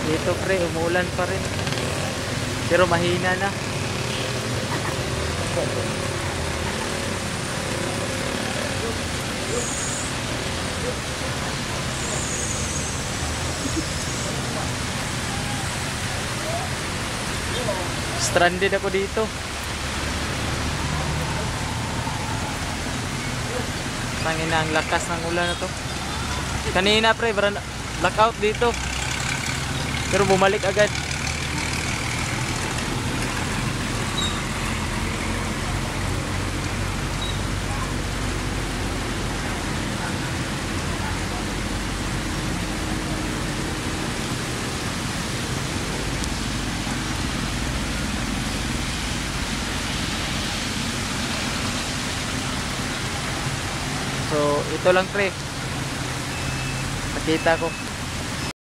Dito pre, umuulan pa rin. Pero mahina na. Stranded ako dito. Tangina, ang lakas ng ulan na to. Kanina pre, blackout dito. Pero bumalik agad. So, ito lang pre. Nakita ko.